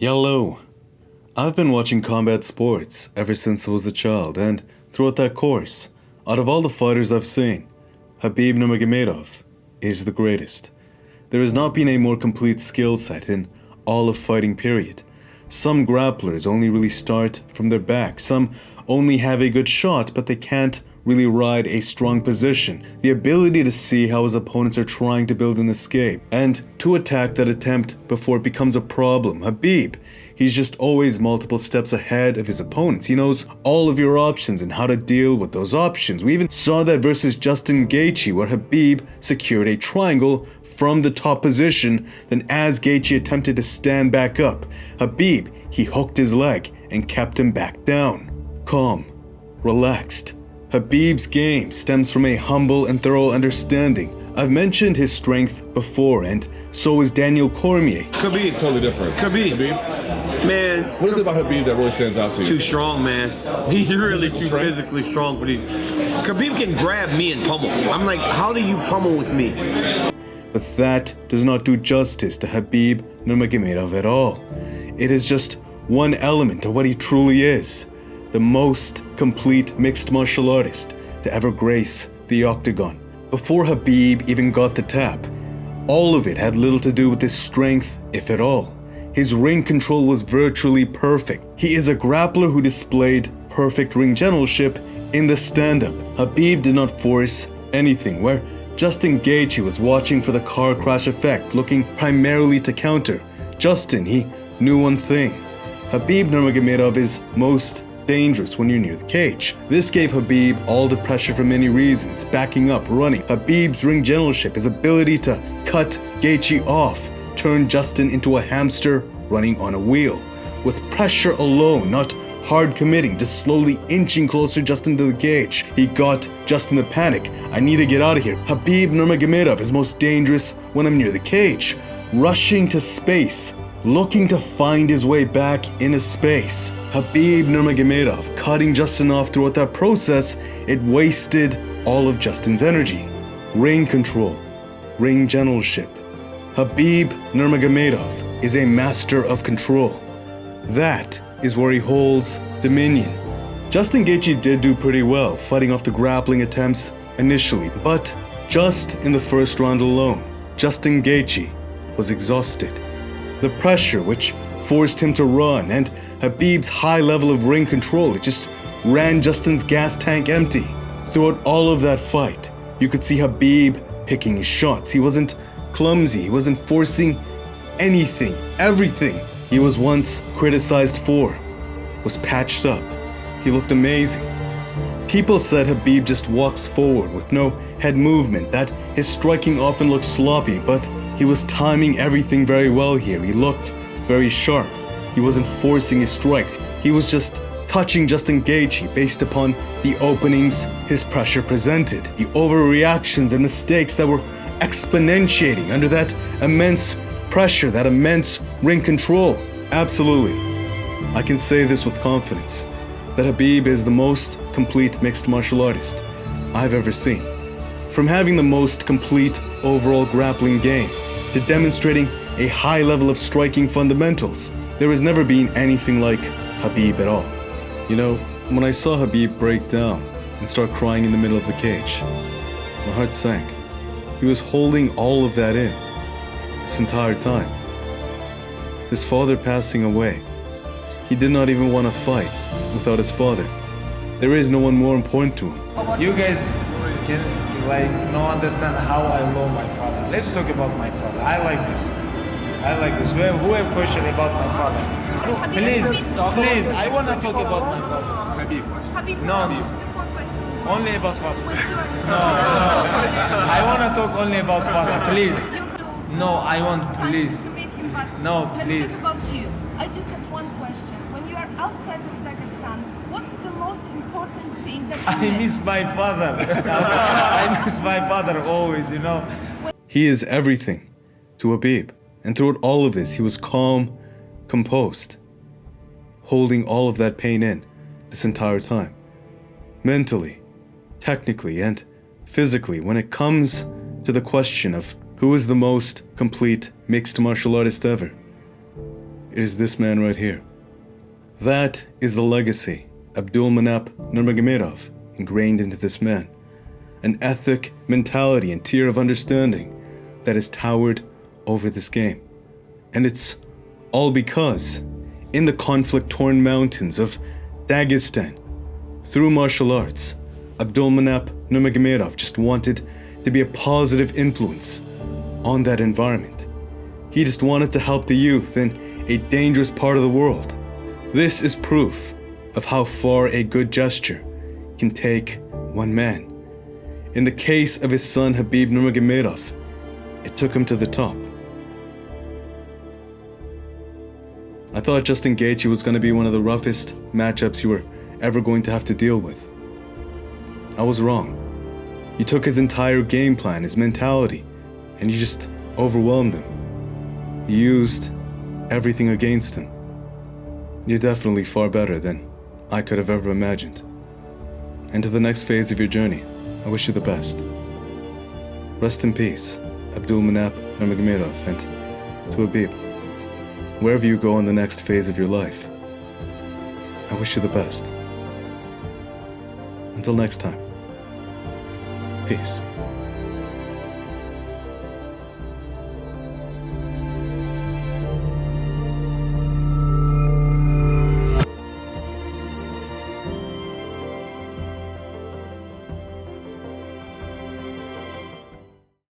Hello. I've been watching combat sports ever since I was a child, and throughout that course, out of all the fighters I've seen, Khabib Nurmagomedov is the greatest. There has not been a more complete skill set in all of fighting, period. Some grapplers only really start from their back, some only have a good shot, but they can't really ride a strong position. The ability to see how his opponents are trying to build an escape, and to attack that attempt before it becomes a problem. Khabib, he's just always multiple steps ahead of his opponents. He knows all of your options and how to deal with those options. We even saw that versus Justin Gaethje, where Khabib secured a triangle from the top position. Then as Gaethje attempted to stand back up, Khabib, he hooked his leg and kept him back down. Calm, relaxed. Khabib's game stems from a humble and thorough understanding. I've mentioned his strength before, and so is Daniel Cormier. Khabib, totally different. Khabib. Man. What is it about Khabib that really stands out to you? Too strong, man. He's really too physically strong for these. Khabib can grab me and pummel. I'm like, how do you pummel with me? But that does not do justice to Khabib Nurmagomedov at all. It is just one element of what he truly is. The most complete mixed martial artist to ever grace the octagon. Before Khabib even got the tap, all of it had little to do with his strength, if at all. His ring control was virtually perfect. He is a grappler who displayed perfect ring generalship in the stand-up. Khabib did not force anything, where Justin Gaethje was watching for the car crash effect, looking primarily to counter. Justin, he knew one thing. Khabib Nurmagomedov is most dangerous when you're near the cage. This gave Khabib all the pressure for many reasons, backing up, running. Khabib's ring generalship, his ability to cut Gaethje off, turned Justin into a hamster running on a wheel. With pressure alone, not hard committing, just slowly inching closer Justin to the cage. He got Justin to panic. I need to get out of here. Khabib Nurmagomedov is most dangerous when I'm near the cage. Rushing to space, looking to find his way back into space. Khabib Nurmagomedov cutting Justin off throughout that process, it wasted all of Justin's energy. Ring control, ring generalship. Khabib Nurmagomedov is a master of control. That is where he holds dominion. Justin Gaethje did do pretty well fighting off the grappling attempts initially, but just in the first round alone, Justin Gaethje was exhausted. The pressure which forced him to run, and Khabib's high level of ring control, it just ran Justin's gas tank empty. Throughout all of that fight, you could see Khabib picking his shots. He wasn't clumsy, he wasn't forcing anything. Everything he was once criticized for was patched up. He looked amazing. People said Khabib just walks forward with no head movement, that his striking often looks sloppy, but he was timing everything very well here. He looked very sharp. He wasn't forcing his strikes. He was just touching Justin Gaethje based upon the openings his pressure presented, the overreactions and mistakes that were exponentiating under that immense pressure, that immense ring control. Absolutely. I can say this with confidence, that Khabib is the most complete mixed martial artist I've ever seen. From having the most complete overall grappling game to demonstrating a high level of striking fundamentals, there has never been anything like Khabib at all. You know, when I saw Khabib break down and start crying in the middle of the cage, my heart sank. He was holding all of that in this entire time. His father passing away. He did not even want to fight without his father. There is no one more important to him. You guys can not understand how I love my father. Let's talk about my father. I like this. Who have question about my father? Please, I want to talk about my father. No, only about father. No, I want to talk only about father, please. No, I want, please. No, please. I just have one question. When you are outside of Dagestan, what's the most important thing that you I miss my father. I miss my father always, you know. He is everything to Khabib. And throughout all of this, he was calm, composed, holding all of that pain in this entire time. Mentally, technically, and physically, when it comes to the question of who is the most complete mixed martial artist ever, It is this man right here. That is the legacy Abdulmanap Nurmagomedov ingrained into this man. An ethic, mentality, and tier of understanding that has towered over this game. And it's all because, in the conflict-torn mountains of Dagestan, through martial arts, Abdulmanap Nurmagomedov just wanted to be a positive influence on that environment. He just wanted to help the youth in a dangerous part of the world. This is proof of how far a good gesture can take one man. In the case of his son Khabib Nurmagomedov, it took him to the top. I thought Justin Gaethje was going to be one of the roughest matchups you were ever going to have to deal with. I was wrong. You took his entire game plan, his mentality, and you just overwhelmed him. You used everything against him. You're definitely far better than I could have ever imagined. And to the next phase of your journey, I wish you the best. Rest in peace, Abdulmanap Nurmagomedov, and to Khabib. Wherever you go in the next phase of your life, I wish you the best. Until next time, peace.